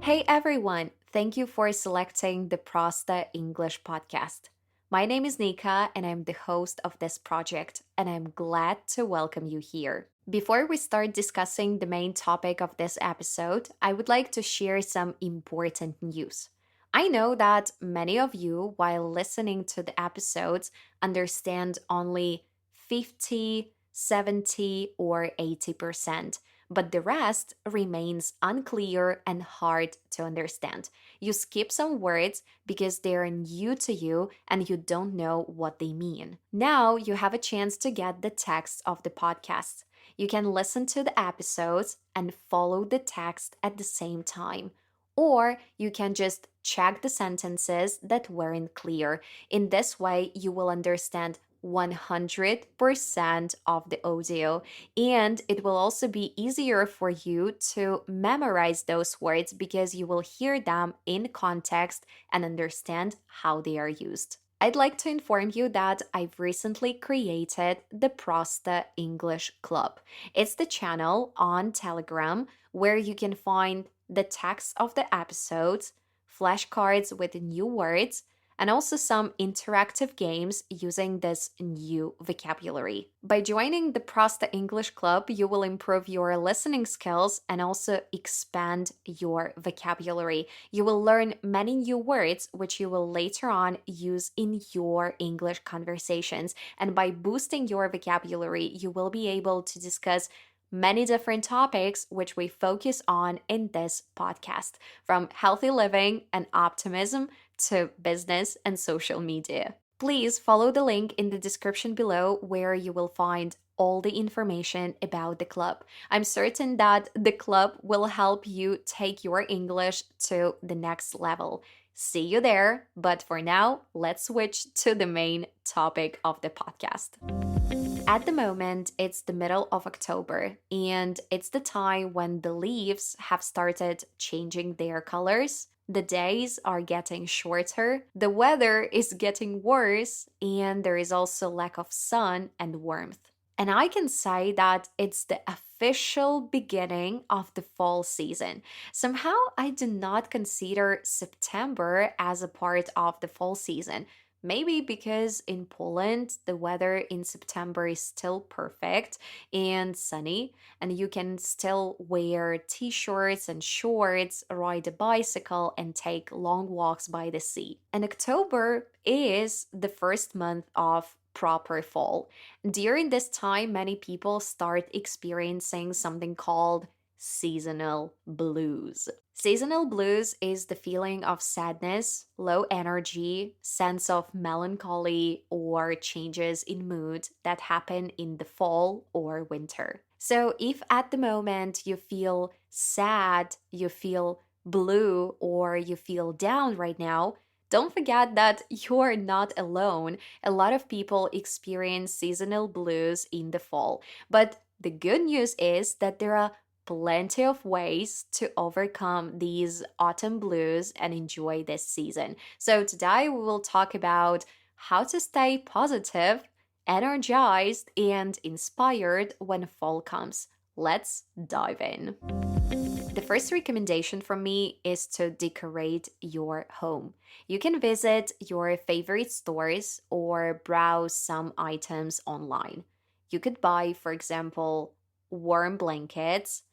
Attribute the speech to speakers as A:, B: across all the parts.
A: Hey everyone, thank you for selecting the Prosta English podcast. My name is Nika and I'm the host of this project, and I'm glad to welcome you here. Before we start discussing the main topic of this episode, I would like to share some important news. I know that many of you, while listening to the episodes, understand only 50, 70, or 80%, but the rest remains unclear and hard to understand. You skip some words because they are new to you and you don't know what they mean. Now you have a chance to get the text of the podcast. You can listen to the episodes and follow the text at the same time. Or you can just check the sentences that weren't clear. In this way, you will understand 100% of the audio, and it will also be easier for you to memorize those words because you will hear them in context and understand how they are used. I'd like to inform you that I've recently created the Prosta English Club. It's the channel on Telegram where you can find the text of the episodes, flashcards with new words, and also some interactive games using this new vocabulary. By joining the Prosta English Club, you will improve your listening skills and also expand your vocabulary. You will learn many new words which you will later on use in your English conversations. And by boosting your vocabulary, you will be able to discuss many different topics which we focus on in this podcast, from healthy living and optimism to business and social media. Please follow the link in the description below where you will find all the information about the club. I'm certain that the club will help you take your English to the next level. See you there, but for now, let's switch to the main topic of the podcast. At the moment, it's the middle of October, and it's the time when the leaves have started changing their colors. The days are getting shorter, the weather is getting worse, and there is also lack of sun and warmth. And I can say that it's the official beginning of the fall season. Somehow, I do not consider September as a part of the fall season. Maybe because in Poland, the weather in September is still perfect and sunny, and you can still wear t shirts and shorts, ride a bicycle, and take long walks by the sea. And October is the first month of proper fall. During this time, many people start experiencing something called seasonal blues. Seasonal blues is the feeling of sadness, low energy, sense of melancholy, or changes in mood that happen in the fall or winter. So, if at the moment you feel sad, you feel blue, or you feel down right now, don't forget that you're not alone. A lot of people experience seasonal blues in the fall. But the good news is that there are plenty of ways to overcome these autumn blues and enjoy this season. So, today we will talk about how to stay positive, energized, and inspired when fall comes. Let's dive in. The first recommendation from me is to decorate your home. You can visit your favorite stores or browse some items online. You could buy, for example, warm blankets,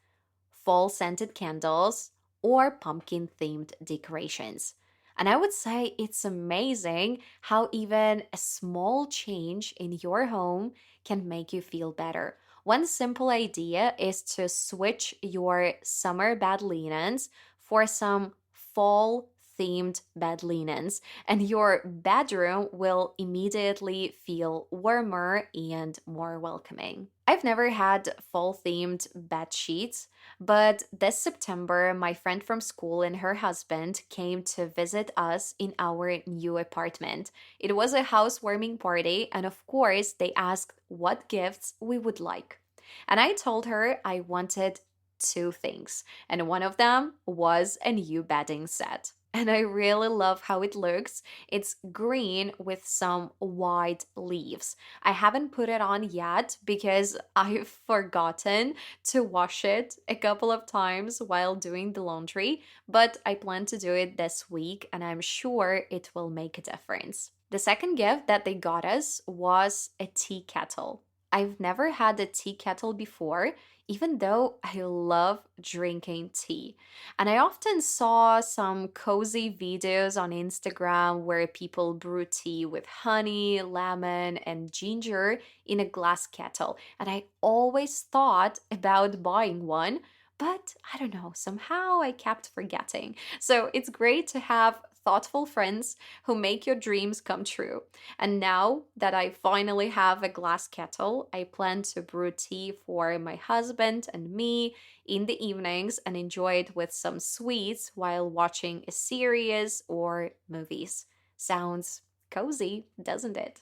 A: fall scented candles, or pumpkin themed decorations. And I would say it's amazing how even a small change in your home can make you feel better. One simple idea is to switch your summer bed linens for some fall themed bed linens, and your bedroom will immediately feel warmer and more welcoming. I've never had fall themed bed sheets, but this September, my friend from school and her husband came to visit us in our new apartment. It was a housewarming party, and of course, they asked what gifts we would like. And I told her I wanted two things, and one of them was a new bedding set. and I really love how it looks. It's green with some white leaves. I haven't put it on yet because I've forgotten to wash it a couple of times while doing the laundry, but I plan to do it this week and I'm sure it will make a difference. The second gift that they got us was a tea kettle. I've never had a tea kettle before, even though I love drinking tea. And I often saw some cozy videos on Instagram where people brew tea with honey, lemon, and ginger in a glass kettle. And I always thought about buying one, but I don't know, somehow I kept forgetting. So it's great to have thoughtful friends who make your dreams come true. And now that I finally have a glass kettle, I plan to brew tea for my husband and me in the evenings and enjoy it with some sweets while watching a series or movies. Sounds cozy, doesn't it?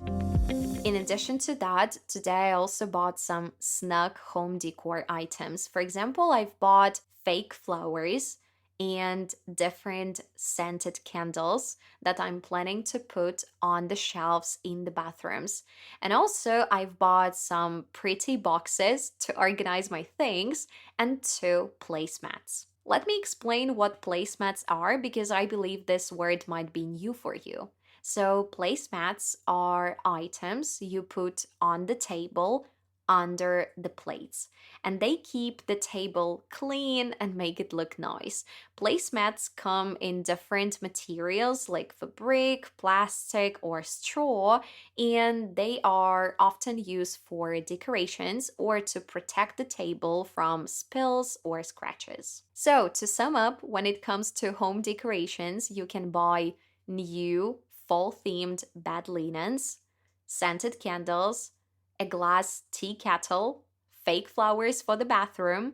A: In addition to that, today I also bought some snug home decor items. For example, I've bought fake flowers and different scented candles that I'm planning to put on the shelves in the bathrooms. And also, I've bought some pretty boxes to organize my things and two placemats. Let me explain what placemats are because I believe this word might be new for you. So, placemats are items you put on the table under the plates, and they keep the table clean and make it look nice. Placemats come in different materials like fabric, plastic, or straw, and they are often used for decorations or to protect the table from spills or scratches. So, to sum up, when it comes to home decorations, you can buy new fall themed bed linens, scented candles, a glass tea kettle, fake flowers for the bathroom,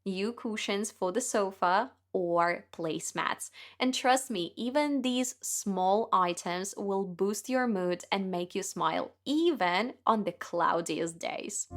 A: new cushions for the sofa, or placemats. And trust me, even these small items will boost your mood and make you smile, even on the cloudiest days.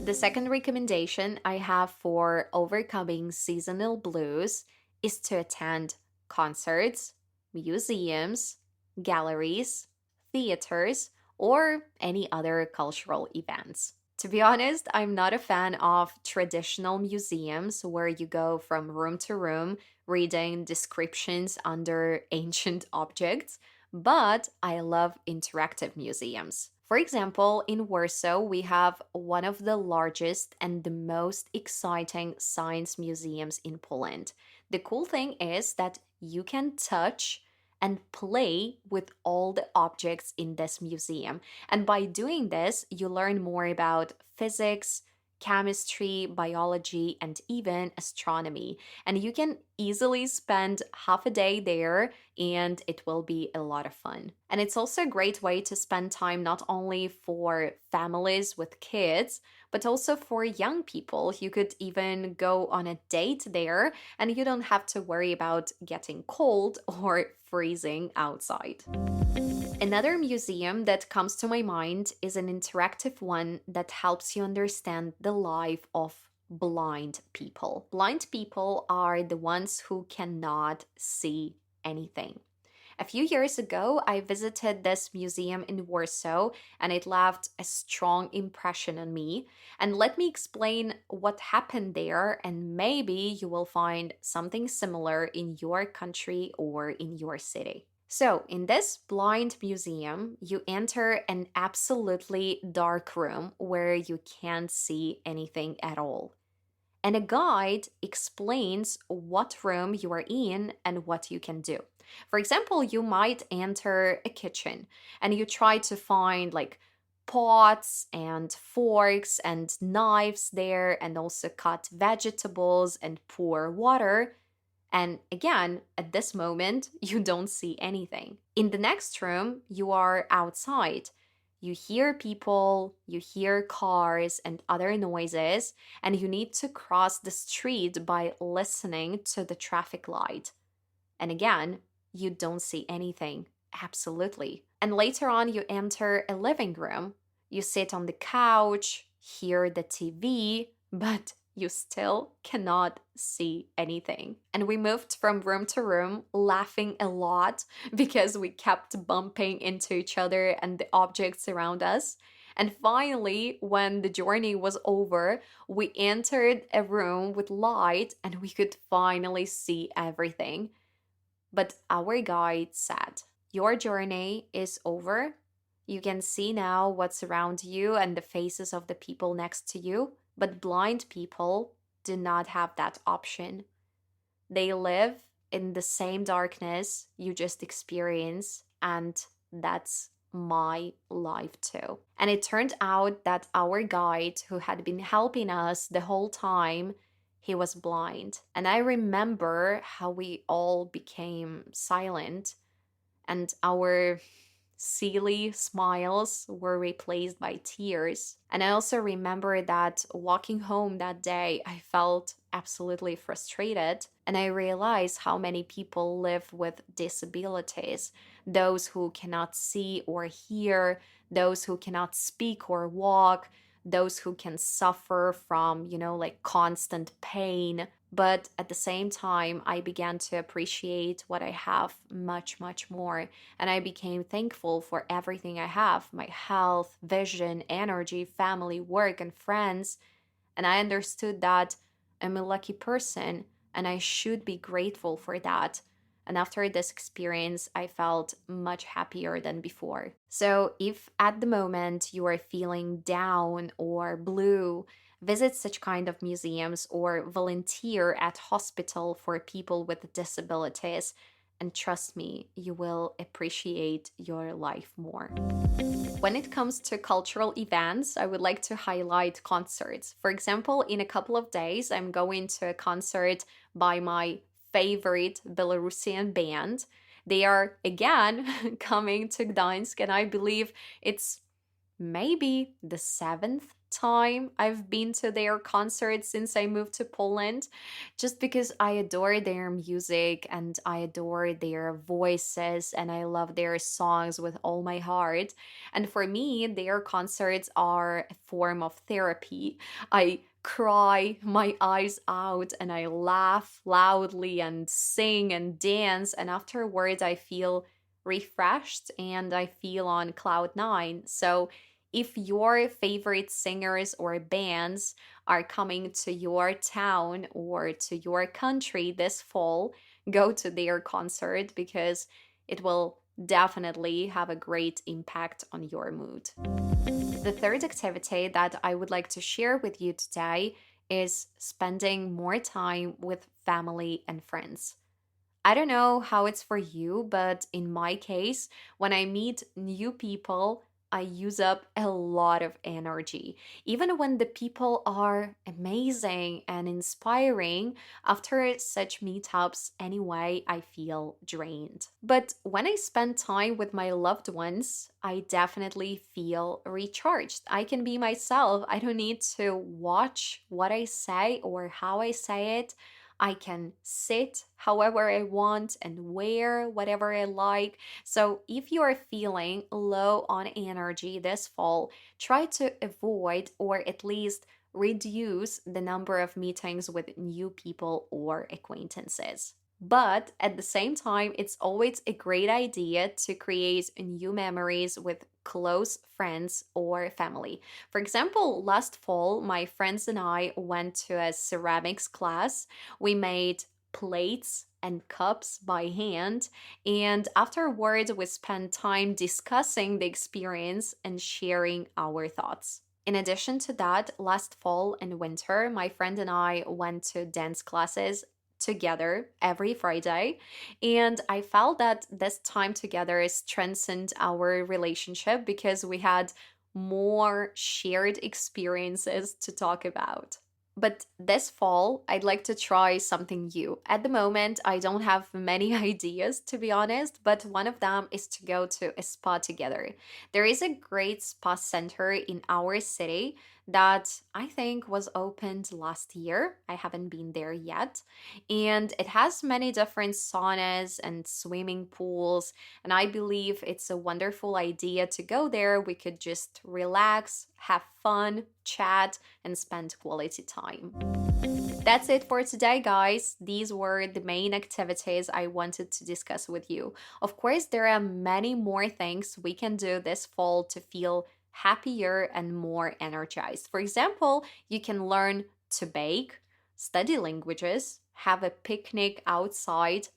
A: The second recommendation I have for overcoming seasonal blues is to attend concerts, museums, galleries, theaters, or any other cultural events. To be honest, I'm not a fan of traditional museums where you go from room to room reading descriptions under ancient objects, but I love interactive museums. For example, in Warsaw, we have one of the largest and the most exciting science museums in Poland. The cool thing is that you can touch and play with all the objects in this museum. And by doing this, you learn more about physics, chemistry, biology, and even astronomy. And you can easily spend half a day there, and it will be a lot of fun. And it's also a great way to spend time not only for families with kids, but also for young people. You could even go on a date there, and you don't have to worry about getting cold or freezing outside. Another museum that comes to my mind is an interactive one that helps you understand the life of blind people. Blind people are the ones who cannot see anything. A few years ago, I visited this museum in Warsaw and it left a strong impression on me. And let me explain what happened there, and maybe you will find something similar in your country or in your city. So, in this blind museum, you enter an absolutely dark room where you can't see anything at all. And a guide explains what room you are in and what you can do. For example, you might enter a kitchen and you try to find like pots and forks and knives there, and also cut vegetables and pour water. And again, at this moment, you don't see anything. In the next room, you are outside. You hear people, you hear cars and other noises, and you need to cross the street by listening to the traffic light. And again, you don't see anything. Absolutely. And later on, you enter a living room. You sit on the couch, hear the TV, but you still cannot see anything. And we moved from room to room, laughing a lot because we kept bumping into each other and the objects around us. And finally, when the journey was over, we entered a room with light and we could finally see everything. But our guide said, "Your journey is over. You can see now what's around you and the faces of the people next to you, but blind people do not have that option. They live in the same darkness you just experienced, and that's my life too." And it turned out that our guide, who had been helping us the whole time, he was blind. And I remember how we all became silent and our silly smiles were replaced by tears. And I also remember that walking home that day, I felt absolutely frustrated. And I realized how many people live with disabilities, those who cannot see or hear, those who cannot speak or walk, those who can suffer from, like constant pain. But at the same time, I began to appreciate what I have much, much more. And I became thankful for everything I have: my health, vision, energy, family, work, and friends. And I understood that I'm a lucky person and I should be grateful for that. And after this experience, I felt much happier than before. So, if at the moment you are feeling down or blue, visit such kind of museums or volunteer at hospital for people with disabilities. And trust me, you will appreciate your life more. When it comes to cultural events, I would like to highlight concerts. For example, in a couple of days, I'm going to a concert by my favorite Belarusian band. They are again coming to Gdańsk, and I believe it's maybe the seventh time I've been to their concert since I moved to Poland, just because I adore their music and I adore their voices and I love their songs with all my heart. And for me, their concerts are a form of therapy. I cry my eyes out and I laugh loudly and sing and dance, and afterwards I feel refreshed and I feel on cloud nine. So if your favorite singers or bands are coming to your town or to your country this fall, go to their concert because it will definitely have a great impact on your mood. The third activity that I would like to share with you today is spending more time with family and friends. I don't know how it's for you, but in my case, when I meet new people, I use up a lot of energy. Even when the people are amazing and inspiring, after such meetups, anyway, I feel drained. But when I spend time with my loved ones, I definitely feel recharged. I can be myself. I don't need to watch what I say or how I say it. I can sit however I want and wear whatever I like. So, if you are feeling low on energy this fall, try to avoid or at least reduce the number of meetings with new people or acquaintances. But at the same time, it's always a great idea to create new memories with close friends or family. For example, last fall, my friends and I went to a ceramics class. We made plates and cups by hand, and afterwards, we spent time discussing the experience and sharing our thoughts. In addition to that, last fall and winter, my friend and I went to dance classes together every Friday. And I felt that this time together strengthened our relationship because we had more shared experiences to talk about. But this fall, I'd like to try something new. At the moment, I don't have many ideas, to be honest, but one of them is to go to a spa together. There is a great spa center in our city that I think was opened last year. I haven't been there yet. And it has many different saunas and swimming pools. And I believe it's a wonderful idea to go there. We could just relax, have fun, chat, and spend quality time. That's it for today, guys. These were the main activities I wanted to discuss with you. Of course, there are many more things we can do this fall to feel happier and more energized. For example, you can learn to bake, study languages, have a picnic outside,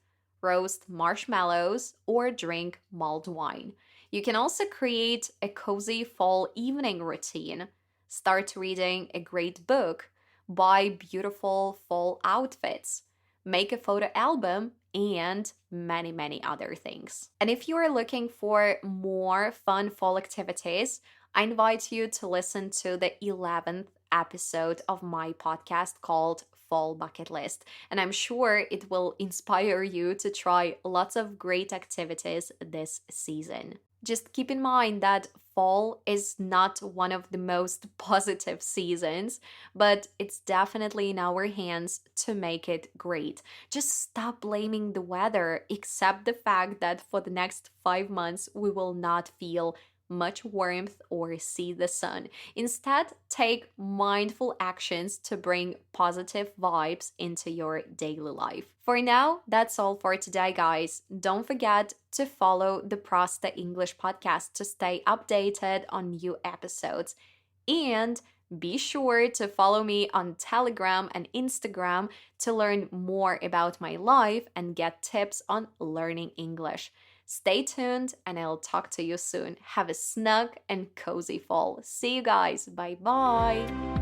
A: roast marshmallows, or drink mulled wine. You can also create a cozy fall evening routine, start reading a great book, buy beautiful fall outfits, make a photo album, and many, many other things. And if you are looking for more fun fall activities, I invite you to listen to the 11th episode of my podcast called Fall Bucket List. And I'm sure it will inspire you to try lots of great activities this season. Just keep in mind that fall is not one of the most positive seasons, but it's definitely in our hands to make it great. Just stop blaming the weather, accept the fact that for the next 5 months we will not feel much warmth or see the sun. Instead, take mindful actions to bring positive vibes into your daily life. For now, that's all for today, guys. Don't forget to follow the Prosta English podcast to stay updated on new episodes. And be sure to follow me on Telegram and Instagram to learn more about my life and get tips on learning English. Stay tuned, and I'll talk to you soon. Have a snug and cozy fall. See you guys. Bye bye.